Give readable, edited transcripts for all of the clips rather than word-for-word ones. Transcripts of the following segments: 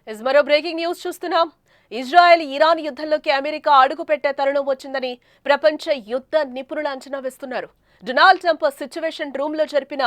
మరో breaking news చూస్తున్నాం. Israel Iran యుద్ధంలోకి America అడుగుపెట్టే తరుణం వచ్చిందని ప్రపంచ యుద్ధ నిపుణులు అంచనా వేస్తున్నారు. డొనాల్డ్ ట్రంప్ సిచ్యువేషన్ రూమ్ లో జరిపిన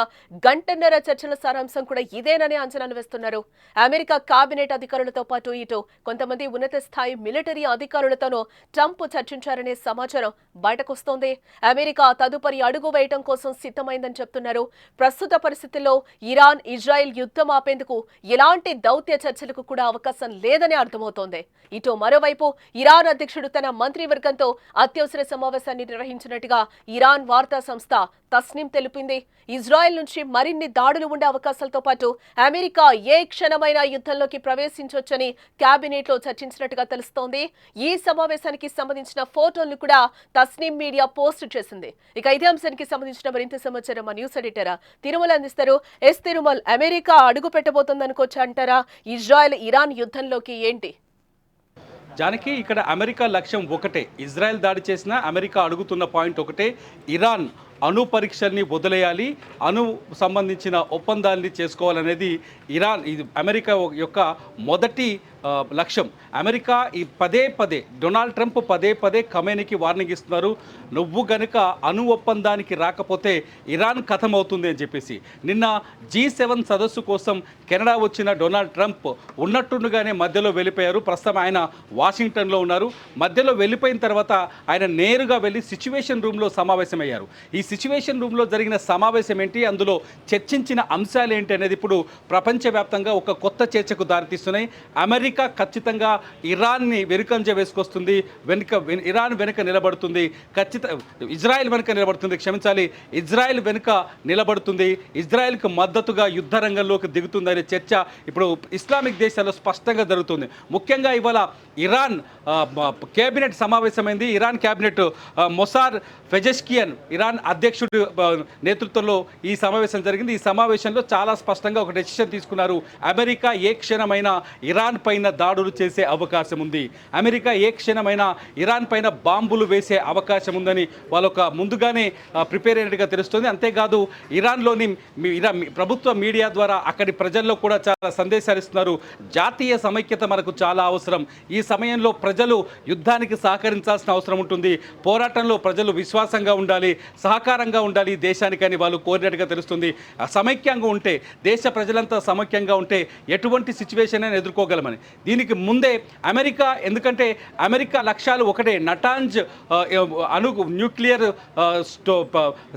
గంటన్నర చర్చల సారాంశం కూడా ఇదేనని అంచనాలు వేస్తున్నారు. అమెరికా కేబినెట్ అధికారులతో పాటు ఇటు కొంతమంది ఉన్నత స్థాయి మిలిటరీ అధికారులతోనూ ట్రంప్ చర్చించారనే సమాచారం బయటకొస్తోంది. అమెరికా తదుపరి అడుగు వేయడం కోసం సిద్ధమైందని చెప్తున్నారు. ప్రస్తుత పరిస్థితుల్లో ఇరాన్ ఇజ్రాయెల్ యుద్ధం ఆపేందుకు ఎలాంటి దౌత్య చర్చలకు కూడా అవకాశం లేదని అర్థమవుతోంది. ఇటు మరోవైపు ఇరాన్ అధ్యక్షుడు తన మంత్రివర్గంతో అత్యవసర సమావేశాన్ని నిర్వహించినట్టుగా ఇరాన్ వార్తా సంస్థ తస్నీం తెలిపింది. ఇజ్రాయెల్ నుంచి మరిన్ని దాడులు ఉండే అవకాశాలతో పాటు అమెరికా ఏ క్షణమైనా యుద్ధంలోకి ప్రవేశించొచ్చని కేబినెట్ లో చర్చించినట్టుగా తెలుస్తోంది. ఈ సమావేశానికి సంబంధించిన ఫోటోలను కూడా తస్నీం మీడియా పోస్ట్ చేసింది. ఇక ఇదే అంశానికి సంబంధించిన మరింత సమాచారం మా న్యూస్ ఎడిటర్ తిరుమల అందిస్తారు. తిరుమల్, అమెరికా అడుగు పెట్టబోతోందనుకోవచ్చు అంటారా? ఇజ్రాయెల్ ఇరాన్ యుద్ధంలోకి ఏంటి? జానకి, ఇక్కడ అమెరికా లక్ష్యం ఒకటే. ఇజ్రాయెల్ దాడి చేసిన అమెరికా అడుగుతున్న పాయింట్ ఒకటే, ఇరాన్ అణు పరీక్షల్ని వదిలేయాలి, అణు సంబంధించిన ఒప్పందాల్ని చేసుకోవాలనేది ఇది అమెరికా యొక్క మొదటి లక్ష్యం. అమెరికా ఈ పదే డొనాల్డ్ ట్రంప్ పదే ఖమేనీకి వార్నింగ్ ఇస్తున్నారు. నువ్వు గనుక అణు ఒప్పందానికి రాకపోతే ఇరాన్ ఖతమవుతుంది అని చెప్పేసి. నిన్న G7 సదస్సు కోసం కెనడా వచ్చిన డొనాల్డ్ ట్రంప్ ఉన్నట్టుండగానే మధ్యలో వెళ్ళిపోయారు. ప్రస్తుతం ఆయన వాషింగ్టన్లో ఉన్నారు. మధ్యలో వెళ్ళిపోయిన తర్వాత ఆయన నేరుగా వెళ్ళి సిచ్యువేషన్ రూమ్లో సమావేశమయ్యారు. ఈ సిచ్యువేషన్ రూమ్లో జరిగిన సమావేశం ఏంటి, అందులో చర్చించిన అంశాలు ఏంటి అనేది ఇప్పుడు ప్రపంచవ్యాప్తంగా ఒక కొత్త చర్చకు దారితీస్తున్నాయి. అమెరికా ఖచ్చితంగా ఇరాన్ని వెనుకంజ వేసుకొస్తుంది, ఇరాన్ వెనుక నిలబడుతుంది, ఇజ్రాయెల్ వెనుక నిలబడుతుంది, ఇజ్రాయెల్ వెనుక నిలబడుతుంది, ఇజ్రాయెల్కు మద్దతుగా యుద్ధ రంగంలోకి దిగుతుందనే చర్చ ఇప్పుడు ఇస్లామిక్ దేశాల్లో స్పష్టంగా జరుగుతుంది. ముఖ్యంగా ఇవాళ ఇరాన్ కేబినెట్ సమావేశమైంది. Iran cabinet Masoud Pezeshkian Iran అధ్యక్షుడి నేతృత్వంలో ఈ సమావేశం జరిగింది. ఈ సమావేశంలో చాలా స్పష్టంగా ఒక డెసిషన్ తీసుకున్నారు. అమెరికా ఏ క్షణమైనా ఇరాన్ పైన దాడులు చేసే అవకాశం ఉంది, అమెరికా ఏ క్షణమైనా ఇరాన్ పైన బాంబులు వేసే అవకాశం ఉందని వాళ్ళొక ముందుగానే ప్రిపేర్ అయినట్టుగా తెలుస్తుంది. అంతేకాదు ఇరాన్లోని ప్రభుత్వ మీడియా ద్వారా అక్కడి ప్రజల్లో కూడా చాలా సందేశాలు ఇస్తున్నారు. జాతీయ సమైక్యత మనకు చాలా అవసరం, ఈ సమయంలో ప్రజలు యుద్ధానికి సహకరించాల్సిన అవసరం ఉంటుంది, పోరాటంలో ప్రజలు విశ్వాసంగా ఉండాలి, సహకారంగా ఉండాలి దేశానికి అని వాళ్ళు కోరినట్టుగా తెలుస్తుంది. సమైక్యంగా ఉంటే, దేశ ప్రజలంతా సమైక్యంగా ఉంటే ఎటువంటి సిచ్యువేషన్ అయినా ఎదుర్కోగలమని. దీనికి ముందే అమెరికా, ఎందుకంటే అమెరికా లక్ష్యాలు ఒకటే, Natanz nuclear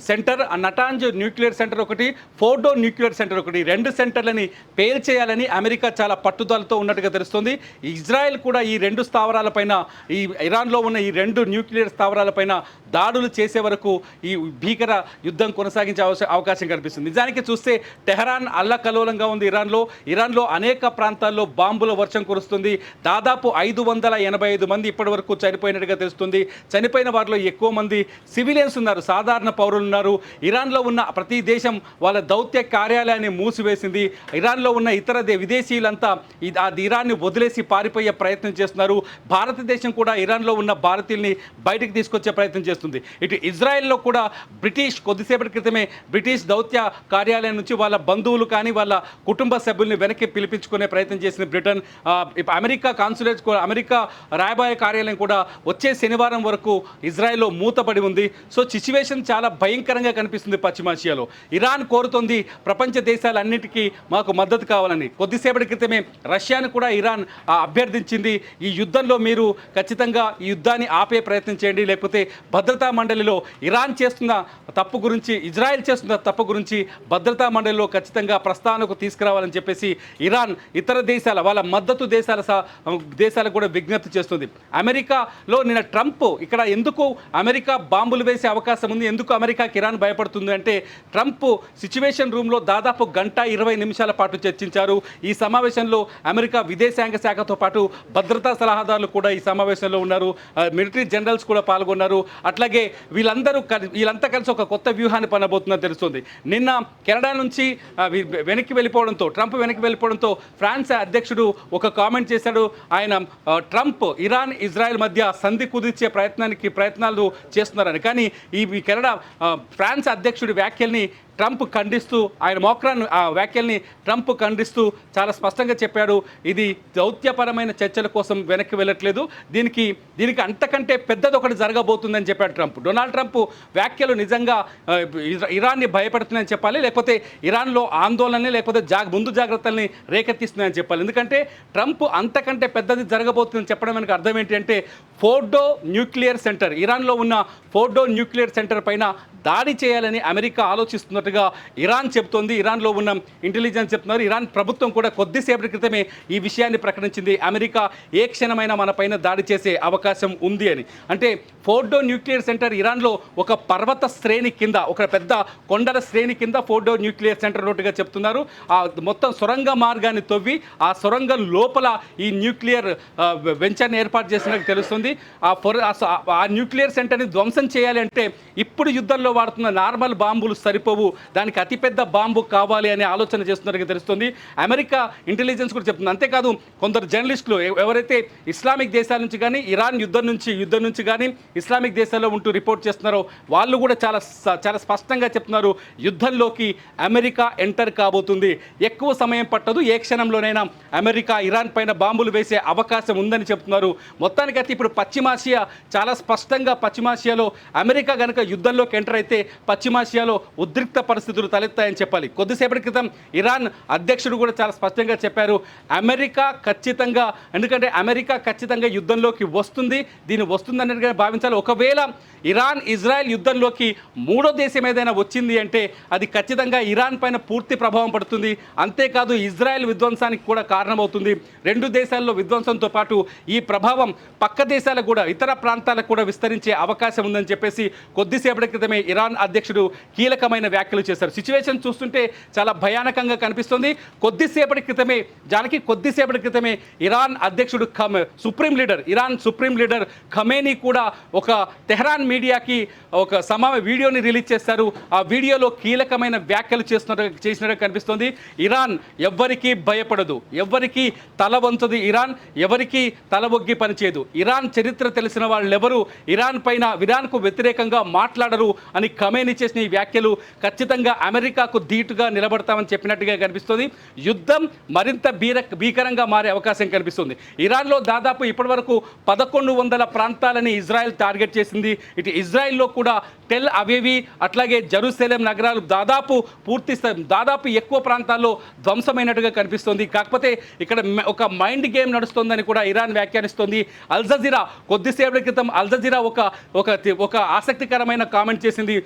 centre, Natanz nuclear centre ఒకటి, ఫోర్డో న్యూక్లియర్ సెంటర్ ఒకటి, రెండు సెంటర్లని పేల్చేయాలని అమెరికా చాలా పట్టుదలతో ఉన్నట్టుగా తెలుస్తుంది. ఇజ్రాయెల్ కూడా ఈ రెండు స్థావరాలపైన, ఈ ఇరాన్లో ఉన్న ఈ రెండు న్యూక్లియర్ స్థావరాలపైన దాడులు చేసే వరకు ఈ భీకర యుద్ధం కొనసాగించే అవకాశం కనిపిస్తుంది. నిజానికి చూస్తే టెహరాన్ అల్లకల్లోలంగా ఉంది. ఇరాన్లో అనేక ప్రాంతాల్లో బాంబుల వర్షం కురుస్తుంది. దాదాపు 585 మంది ఇప్పటి వరకు చనిపోయినట్టుగా తెలుస్తుంది. చనిపోయిన వారిలో ఎక్కువ మంది సివిలియన్స్ ఉన్నారు, సాధారణ పౌరులు ఉన్నారు. ఇరాన్లో ఉన్న ప్రతి దేశం వాళ్ళ దౌత్య కార్యాలయాన్ని మూసివేసింది. ఇరాన్లో ఉన్న ఇతర విదేశీయులంతా ఇరాన్ని వదిలేసి పారిపోయే ప్రయత్నం చేస్తున్నారు. భారతదేశం కూడా ఇరాన్లో ఉన్న భారతీయుల్ని బయటికి తీసుకొచ్చే ప్రయత్నం చేస్తుంది. ఇటు ఇజ్రాయెల్లో కూడా కొద్దిసేపటి క్రితమే బ్రిటిష్ దౌత్య కార్యాలయం నుంచి వాళ్ళ బంధువులు కానీ వాళ్ళ కుటుంబ సభ్యుల్ని వెనక్కి పిలిపించుకునే ప్రయత్నం చేసిన బ్రిటన్. అమెరికా కాన్సులేట్, అమెరికా రాయబార కార్యాలయం కూడా వచ్చే శనివారం వరకు ఇజ్రాయెల్లో మూతపడి ఉంది. సో సిచ్యువేషన్ చాలా భయంకరంగా కనిపిస్తుంది పశ్చిమాసియాలో. ఇరాన్ కోరుతుంది ప్రపంచ దేశాలన్నిటికీ మాకు మద్దతు కావాలని. కొద్దిసేపటి క్రితమే రష్యాను కూడా ఇరాన్ అభ్యర్థించింది, ఈ యుద్ధంలో మీరు ఖచ్చితంగా ఈ యుద్ధాన్ని ఆపే ప్రయత్నం చేయండి, లేకపోతే భద్రతా మండలిలో ఇరాన్ చేస్తున్న తప్పు గురించి, ఇజ్రాయెల్ చేస్తున్న తప్పు గురించి భద్రతా మండలిలో ఖచ్చితంగా ప్రస్తావనకు తీసుకురావాలని చెప్పేసి ఇరాన్ ఇతర దేశాల వాళ్ళ మద్దతు దేశాలకు కూడా విజ్ఞప్తి చేస్తుంది. అమెరికాలో నిన్న ట్రంప్ ఇక్కడ ఎందుకు అమెరికా బాంబులు వేసే అవకాశం ఉంది, ఎందుకు అమెరికాకి ఇరాన్ భయపడుతుంది అంటే, ట్రంప్ సిచ్యువేషన్ రూమ్లో దాదాపు 1:20 పాటు చర్చించారు. ఈ సమావేశంలో అమెరికా విదేశాంగ శాఖతో పాటు భద్రతా సలహాదారులు కూడా ఈ సమావేశంలో ఉన్నారు, మిలిటరీ జనరల్స్ కూడా పాల్గొన్నారు. అట్లాగే వీళ్ళంతా కలిసి ఒక కొత్త వ్యూహాన్ని పనబోతుందని తెలుస్తుంది. నిన్న కెనడా నుంచి ట్రంప్ వెనక్కి వెళ్ళిపోవడంతో ఫ్రాన్స్ అధ్యక్షుడు ఒక కామెంట్ చేశాడు. ఆయన ట్రంప్ ఇరాన్ ఇజ్రాయెల్ మధ్య సంధి కుదిర్చే ప్రయత్నాలు చేస్తున్నారని. కానీ ఈ కెనడా ఫ్రాన్స్ అధ్యక్షుడి వ్యాఖ్యల్ని ట్రంప్ ఖండిస్తూ ఆయన మోక్రాన్ ఆ వ్యాఖ్యల్ని ట్రంప్ ఖండిస్తూ చాలా స్పష్టంగా చెప్పాడు, ఇది దౌత్యపరమైన చర్చల కోసం వెనక్కి వెళ్ళట్లేదు, దీనికి అంతకంటే పెద్దది ఒకటి జరగబోతుందని చెప్పాడు ట్రంప్. డొనాల్డ్ ట్రంప్ వ్యాఖ్యలు నిజంగా ఇరాన్ని భయపెడుతున్నాయని చెప్పాలి, లేకపోతే ఇరాన్లో ఆందోళనని లేకపోతే ముందు జాగ్రత్తల్ని రేకెత్తిస్తున్నాయని చెప్పాలి. ఎందుకంటే ట్రంప్ అంతకంటే పెద్దది జరగబోతుందని చెప్పడం వెనక అర్థం ఏంటి అంటే, ఫోర్డో న్యూక్లియర్ సెంటర్, ఇరాన్లో ఉన్న ఫోర్డో న్యూక్లియర్ సెంటర్ పైన దాడి చేయాలని అమెరికా ఆలోచిస్తున్నట్టుగా ఇరాన్ చెప్తోంది. ఇరాన్లో ఉన్న ఇంటెలిజెన్స్ చెప్తున్నారు. ఇరాన్ ప్రభుత్వం కూడా కొద్దిసేపటి క్రితమే ఈ విషయాన్ని ప్రకటించింది, అమెరికా ఏ క్షణమైనా మన పైన దాడి చేసే అవకాశం ఉంది అని. అంటే ఫోర్డో న్యూక్లియర్ సెంటర్ ఇరాన్లో ఒక పర్వత శ్రేణి కింద, ఒక పెద్ద కొండల శ్రేణి కింద ఫోర్డో న్యూక్లియర్ సెంటర్ ఉన్నట్టుగా చెప్తున్నారు. ఆ మొత్తం సొరంగ మార్గాన్ని తవ్వి ఆ సొరంగం లోపల ఈ న్యూక్లియర్ వెంచర్ని ఏర్పాటు చేసినట్టు తెలుస్తుంది. ఆ న్యూక్లియర్ సెంటర్ని ధ్వంసం చేయాలి అంటే ఇప్పుడు యుద్ధంలో వాడుతున్న నార్మల్ బాంబులు సరిపోవు, దానికి అతిపెద్ద బాంబు కావాలి అనే ఆలోచన చేస్తున్నట్టుగా తెలుస్తుంది. అమెరికా ఇంటెలిజెన్స్ కూడా చెప్తుంది. అంతేకాదు కొందరు జర్నలిస్టులు ఎవరైతే ఇస్లామిక్ దేశాల నుంచి కానీ ఇరాన్ యుద్ధం నుంచి కానీ ఇస్లామిక్ దేశాల్లో ఉంటూ రిపోర్ట్ చేస్తున్నారో వాళ్ళు కూడా చాలా స్పష్టంగా చెప్తున్నారు, యుద్ధంలోకి అమెరికా ఎంటర్ కాబోతుంది, ఎక్కువ సమయం పట్టదు, ఏ క్షణంలోనైనా అమెరికా ఇరాన్ పైన బాంబులు వేసే అవకాశం ఉందని చెప్తున్నారు. మొత్తానికైతే ఇప్పుడు పశ్చిమాసియా చాలా స్పష్టంగా, పశ్చిమాసియాలో అమెరికా కనుక యుద్ధంలోకి ఎంటర్ అయితే పశ్చిమాసియాలో ఉద్రిక్త పరిస్థితులు తలెత్తాయని చెప్పాలి. కొద్దిసేపటి క్రితం ఇరాన్ అధ్యక్షుడు కూడా చాలా స్పష్టంగా చెప్పారు, అమెరికా ఖచ్చితంగా, ఎందుకంటే అమెరికా ఖచ్చితంగా యుద్ధంలోకి వస్తుందన్నట్టుగా భావించాలి. ఒకవేళ ఇరాన్ ఇజ్రాయెల్ యుద్ధంలోకి మూడో దేశం ఏదైనా వచ్చింది అంటే అది ఖచ్చితంగా ఇరాన్ పైన పూర్తి ప్రభావం పడుతుంది. అంతేకాదు ఇజ్రాయెల్ విధ్వంసానికి కూడా కారణమవుతుంది. రెండు దేశాల్లో విధ్వంసంతో పాటు ఈ ప్రభావం పక్క దేశాలకు కూడా, ఇతర ప్రాంతాలకు కూడా విస్తరించే అవకాశం ఉందని చెప్పేసి కొద్దిసేపటి క్రితమే ఇరాన్ అధ్యక్షుడు కీలకమైన వ్యాఖ్యలు చేశారు. సిచ్యువేషన్ చూస్తుంటే చాలా భయానకంగా కనిపిస్తుంది. కొద్దిసేపటి క్రితమే ఇరాన్ అధ్యక్షుడు ఇరాన్ సుప్రీం లీడర్ ఖమేనీ కూడా ఒక తెహ్రాన్ మీడియాకి ఒక వీడియోని రిలీజ్ చేశారు. ఆ వీడియోలో కీలకమైన వ్యాఖ్యలు చేసినట్టు కనిపిస్తుంది. ఇరాన్ ఎవ్వరికీ భయపడదు, ఎవ్వరికీ తల వంచదు, ఇరాన్ ఎవరికీ తల ఒగ్గి పనిచేయదు, ఇరాన్ చరిత్ర తెలిసిన వాళ్ళెవరూ ఇరాన్కు వ్యతిరేకంగా మాట్లాడరు అని ఖమేనీ చేసిన ఈ వ్యాఖ్యలు ఖచ్చితంగా అమెరికాకు ధీటుగా నిలబడతామని చెప్పినట్టుగా కనిపిస్తుంది. యుద్ధం మరింత భీకరంగా మారే అవకాశం కనిపిస్తుంది. ఇరాన్లో దాదాపు ఇప్పటివరకు 1100 ప్రాంతాలని ఇజ్రాయెల్ టార్గెట్ చేసింది. ఇటు ఇజ్రాయెల్లో కూడా టెల్ అవీవ్ అట్లాగే జెరూసలేం నగరాలు దాదాపు ఎక్కువ ప్రాంతాల్లో ధ్వంసమైనట్టుగా కనిపిస్తుంది. కాకపోతే ఇక్కడ ఒక మైండ్ గేమ్ నడుస్తోందని కూడా ఇరాన్ వ్యాఖ్యానిస్తోంది. అల్ జజీరా కొద్దిసేపటి క్రితం ఒక ఆసక్తికరమైన కామెంట్ చేసింది.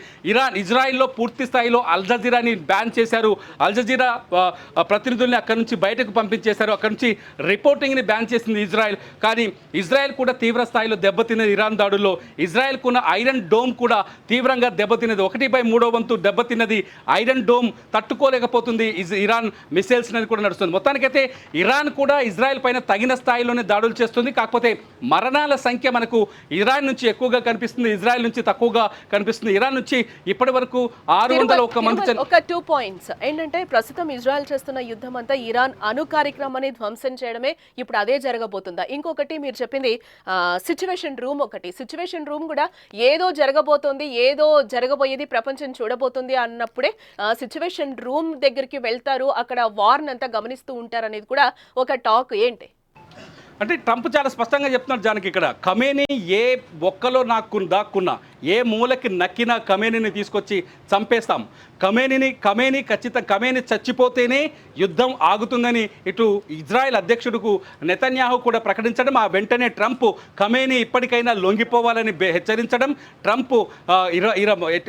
ఇజ్రాయెల్లో పూర్తి స్థాయిలో అల్ జజీరాని బ్యాన్ చేశారు, అల్ జజీరా ప్రతినిధుల్ని అక్కడి నుంచి బయటకు పంపించేశారు, అక్కడి నుంచి రిపోర్టింగ్ని బ్యాన్ చేసింది ఇజ్రాయెల్. కానీ ఇజ్రాయెల్ కూడా తీవ్ర స్థాయిలో దెబ్బతిన్నది ఇరాన్ దాడుల్లో. ఇజ్రాయెల్కున్న ఐరన్ డోమ్ కూడా తీవ్రంగా దెబ్బతిన్నది, 1/3 దెబ్బతిన్నది. ఐరన్ డోమ్ తట్టుకోలేకపోతుంది ఇరాన్ మిసైల్స్ అనేది కూడా నడుస్తుంది. మొత్తానికైతే ఇరాన్ కూడా ఇజ్రాయెల్ పైన తగిన స్థాయిలోనే దాడులు చేస్తుంది. కాకపోతే మరణాల సంఖ్య మనకు ఇరాన్ నుంచి ఎక్కువగా కనిపిస్తుంది, ఇజ్రాయెల్ నుంచి తక్కువగా కనిపిస్తుంది. ఇరాన్ నుంచి ఇప్పటి వరకు 601 మంది. ఒక 2 పాయింట్స్ ఏంటంటే, ప్రస్తుతం ఇజ్రాయెల్ చేస్తున్న యుద్ధం అంతా ఇరాన్ అణు కార్యక్రమాన్ని ధ్వంసం చేయడమే, ఇప్పుడు అదే జరగబోతుందా? ఇంకొకటి మీరు చెప్పింది సిచ్యువేషన్ రూమ్ కూడా ఏదో జరగబోతోంది, ఏదో జరగబోయేది ప్రపంచం చూడబోతుంది అన్నప్పుడే సిచ్యువేషన్ రూమ్ దగ్గరికి వెళ్తారు, అక్కడ వార్న్ అంతా గమనిస్తూ ఉంటారు అనేది కూడా ఒక టాక్. ఏంటి అంటే ట్రంప్ చాలా స్పష్టంగా చెప్తున్నారు జానకి, ఇక్కడ ఖమేనీ ఏ ఒక్కలో దాక్కున్నా, ఏ మూలకి నక్కినా ఖమేనీని తీసుకొచ్చి చంపేస్తాం, ఖమేనీ చచ్చిపోతేనే యుద్ధం ఆగుతుందని ఇటు ఇజ్రాయెల్ అధ్యక్షుడుకు నెతన్యాహు కూడా ప్రకటించడం, ఆ వెంటనే ట్రంప్ ఖమేనీ ఇప్పటికైనా లొంగిపోవాలని హెచ్చరించడం, ట్రంప్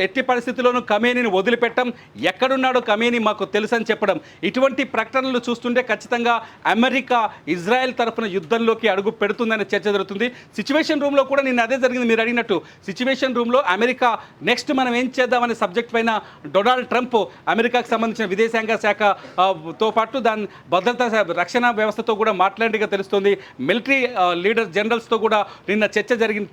ఎట్టి పరిస్థితుల్లోనూ ఖమేనీని వదిలిపెట్టడం, ఎక్కడున్నాడో ఖమేనీ మాకు తెలుసని చెప్పడం, ఇటువంటి ప్రకటనలు చూస్తుంటే ఖచ్చితంగా అమెరికా ఇజ్రాయెల్ తరఫున యుద్ధంలోకి అడుగు పెడుతుందనే చర్చ జరుగుతుంది. సిచ్యువేషన్ రూమ్లో కూడా నిన్న అదే జరిగింది. మీరు అడిగినట్టు సిచ్యువేషన్ రూమ్లో అమెరికా నెక్స్ట్ మనం ఏం చేద్దామనే సబ్జెక్ట్ పైన డొనాల్డ్ ట్రంప్ అమెరికాకు సంబంధించిన విదేశాంగ శాఖతో పాటు దాని భద్రతా రక్షణ వ్యవస్థతో కూడా మాట్లాడిగా తెలుస్తుంది. మిలిటరీ లీడర్ జనరల్స్తో కూడా నిన్న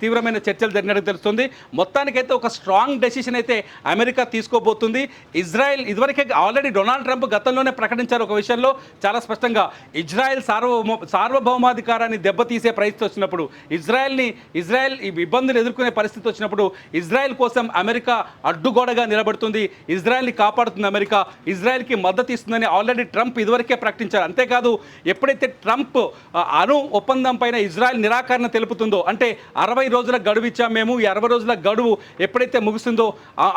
తీవ్రమైన చర్చలు జరిగినట్టు తెలుస్తుంది. మొత్తానికైతే ఒక స్ట్రాంగ్ డెసిషన్ అయితే అమెరికా తీసుకోబోతుంది. ఇజ్రాయెల్ ఇదివరకే ఆల్రెడీ డొనాల్డ్ ట్రంప్ గతంలోనే ప్రకటించారు ఒక విషయంలో చాలా ఇజ్రాయెల్ సార్వభౌమాధికారాన్ని దెబ్బతీసే పరిస్థితి వచ్చినప్పుడు, ఇజ్రాయెల్ ఇబ్బందులు ఎదుర్కొనే పరిస్థితి వచ్చినప్పుడు ఇజ్రాయెల్ కోసం అమెరికా అడ్డుగోడగా నిలబడుతుంది, ఇజ్రాయెల్ని కాపాడుతుంది అమెరికా, ఇజ్రాయెల్కి మద్దతు ఇస్తుందని ఆల్రెడీ ట్రంప్ ఇదివరకే ప్రకటించారు. అంతేకాదు ఎప్పుడైతే ట్రంప్ అణు ఒప్పందం పైన ఇజ్రాయెల్ నిరాకరణ తెలుపుతుందో, అంటే 60 రోజుల గడువు ఇచ్చాం మేము, ఈ 60 రోజుల గడువు ఎప్పుడైతే ముగిసిందో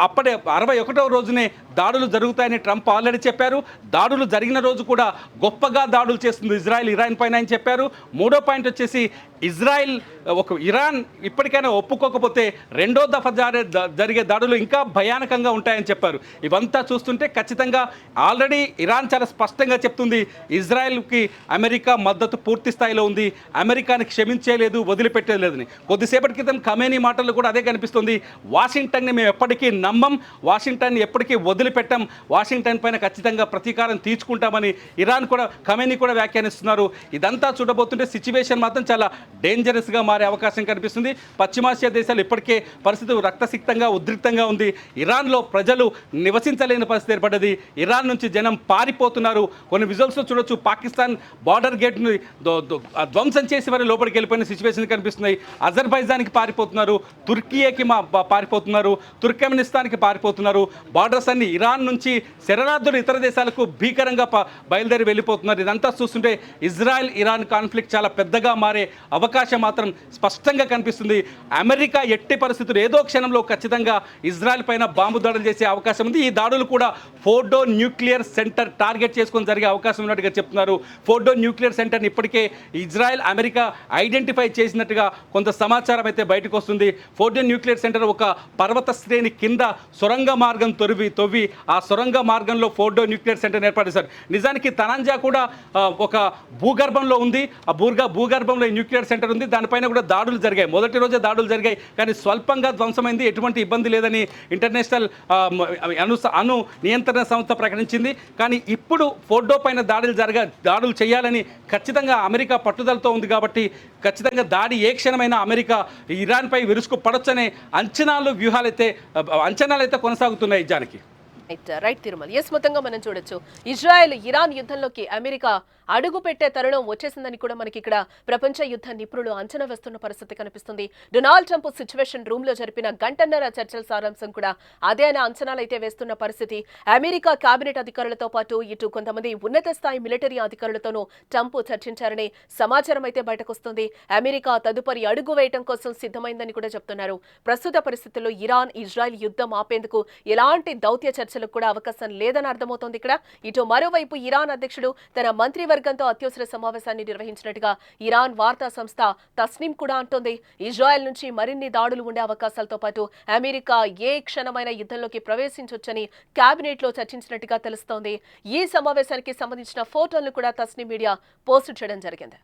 అప్పుడే 61వ రోజునే దాడులు జరుగుతాయని ట్రంప్ ఆల్రెడీ చెప్పారు. దాడులు జరిగిన రోజు కూడా గొప్పగా దాడులు చేస్తుంది ఇజ్రాయెల్ ఇరాన్ పైన అని చెప్పారు. మూడో పాయింట్ వచ్చేసి ఇజ్రాయెల్ ఇరాన్ ఇప్పటికైనా ఒప్పుకోకపోతే రెండో దఫా జరిగే దాడులు ఇంకా భయానకంగా ఉంటాయని చెప్పారు. ఇవంతా చూస్తుంటే ఖచ్చితంగా ఆల్రెడీ ఇరాన్ చాలా స్పష్టంగా చెప్తుంది ఇజ్రాయెల్కి అమెరికా మద్దతు పూర్తి స్థాయిలో ఉంది, అమెరికాని క్షమించేలేదు, వదిలిపెట్టేలేదని. కొద్దిసేపటి క్రితం ఖమేనీ మాటలు కూడా అదే కనిపిస్తుంది. వాషింగ్టన్ని మేము ఎప్పటికీ నమ్మం, వాషింగ్టన్ని ఎప్పటికీ వదిలిపెట్టాం, వాషింగ్టన్ పైన ఖచ్చితంగా ప్రతీకారం తీర్చుకుంటామని ఇరాన్ కూడా ఖమేనీ కూడా వ్యాఖ్యానిస్తున్నారు. ఇదంతా చూడబోతుంటే సిచ్యువేషన్ మాత్రం చాలా డేంజరస్గా మారే అవకాశం కనిపిస్తుంది. పశ్చిమాసియా దేశాలు ఇప్పటికే పరిస్థితి రక్తసిక్తంగా ఉద్రిక్తంగా ఉంది. ఇరాన్లో ప్రజలు నివసించలేని పరిస్థితి ఏర్పడ్డది. ఇరాన్ నుంచి జనం పారిపోతున్నారు. కొన్ని విజువల్స్లో చూడొచ్చు, పాకిస్తాన్ బార్డర్ గేట్ని ధ్వంసం చేసి మరి లోపలికి వెళ్ళిపోయిన సిచ్యువేషన్ కనిపిస్తున్నాయి. అజర్బైజాన్కి పారిపోతున్నారు, తుర్కీకి పారిపోతున్నారు, తుర్కమెనిస్తాన్కి పారిపోతున్నారు. బార్డర్స్ అన్ని ఇరాన్ నుంచి శరణార్థులు ఇతర దేశాలకు భీకరంగా బయలుదేరి వెళ్ళిపోతున్నారు. ఇదంతా చూస్తుంటే ఇజ్రాయెల్ ఇరాన్ కాన్ఫ్లిక్ట్ చాలా పెద్దగా మారే అవకాశం మాత్రం స్పష్టంగా కనిపిస్తుంది. అమెరికా ఎట్టి పరిస్థితులు ఏదో క్షణంలో ఖచ్చితంగా ఇజ్రాయెల్ పైన బాంబు దాడులు చేసే అవకాశం ఉంది. ఈ దాడులు కూడా ఫోర్డో న్యూక్లియర్ సెంటర్ టార్గెట్ చేసుకొని జరిగే అవకాశం ఉన్నట్టుగా చెప్తున్నారు. ఫోర్డో న్యూక్లియర్ సెంటర్ని ఇప్పటికే ఇజ్రాయెల్ అమెరికా ఐడెంటిఫై చేసినట్టుగా కొంత సమాచారం అయితే బయటకు వస్తుంది. ఫోర్డో న్యూక్లియర్ సెంటర్ ఒక పర్వత శ్రేణి కింద సొరంగ మార్గం తవ్వి ఆ సొరంగ మార్గంలో ఫోర్డో న్యూక్లియర్ సెంటర్ ఏర్పాటు చేశారు. నిజానికి తనంజా కూడా ఒక భూగర్భంలో ఉంది. ఆ భూగర్భంలో న్యూక్లియర్ సెంటర్ ఉంది. దానిపైన కూడా దాడులు జరిగాయి. మొదటి రోజే దాడులు జరిగాయి, కానీ స్వల్పంగా ధ్వంసమైంది, ఎటువంటి ఇబ్బంది లేదని ఇంటర్నేషనల్ అణు నియంత్రణ సంస్థ ప్రకటించింది. కానీ ఇప్పుడు ఫోర్డో పైన దాడులు చేయాలని ఖచ్చితంగా అమెరికా పట్టుదలతో ఉంది. కాబట్టి ఖచ్చితంగా దాడి ఏ క్షణమైనా అమెరికా ఇరాన్పై విరుచుకు పడొచ్చనే అంచనాలైతే కొనసాగుతున్నాయి. జానకి రైట్ తిరుమల. మొత్తంగా మనం చూడొచ్చు, ఇజ్రాయెల్ ఇరాన్ యుద్ధంలోకి అమెరికా అడుగు పెట్టే తరుణం వచ్చేసిందని కూడా మనకి ఇక్కడ ప్రపంచ యుద్ధ నిపుణులు అంచనా వేస్తున్న పరిస్థితి కనిపిస్తుంది. డొనాల్డ్ ట్రంప్ సిచ్యువేషన్ రూమ్ లో జరిపిన గంటన్నర చర్చల సారాంశం కూడా అదే అనే అంచనాలు అయితే వేస్తున్న పరిస్థితి. అమెరికా కేబినెట్ అధికారులతో పాటు ఇటు కొంతమంది ఉన్నత స్థాయి మిలిటరీ అధికారులతోనూ ట్రంప్ చర్చించారనే సమాచారం అయితే బయటకొస్తుంది. అమెరికా తదుపరి అడుగు వేయటం కోసం సిద్ధమైందని కూడా చెప్తున్నారు. ప్రస్తుత పరిస్థితుల్లో ఇరాన్ ఇజ్రాయెల్ యుద్ధం ఆపేందుకు ఎలాంటి దౌత్య చర్చలకు కూడా అవకాశం లేదని అర్థమవుతోంది ఇక్కడ. ఇటు మరోవైపు ఇరాన్ అధ్యక్షుడు తన మంత్రివర్గంతో అత్యవసర సమావేశాన్ని నిర్వహించినట్టుగా ఇరాన్ వార్తా సంస్థ తస్నీం కూడా అంటోంది. ఇజ్రాయెల్ నుంచి మరిన్ని దాడులు ఉండే అవకాశాలతో పాటు అమెరికా ఏ క్షణమైన యుద్ధంలోకి ప్రవేశించొచ్చని కేబినెట్ లో చర్చించినట్టుగా తెలుస్తోంది. ఈ సమావేశానికి సంబంధించిన ఫోటోలను కూడా తస్నీం మీడియా పోస్ట్ చేయడం జరిగింది.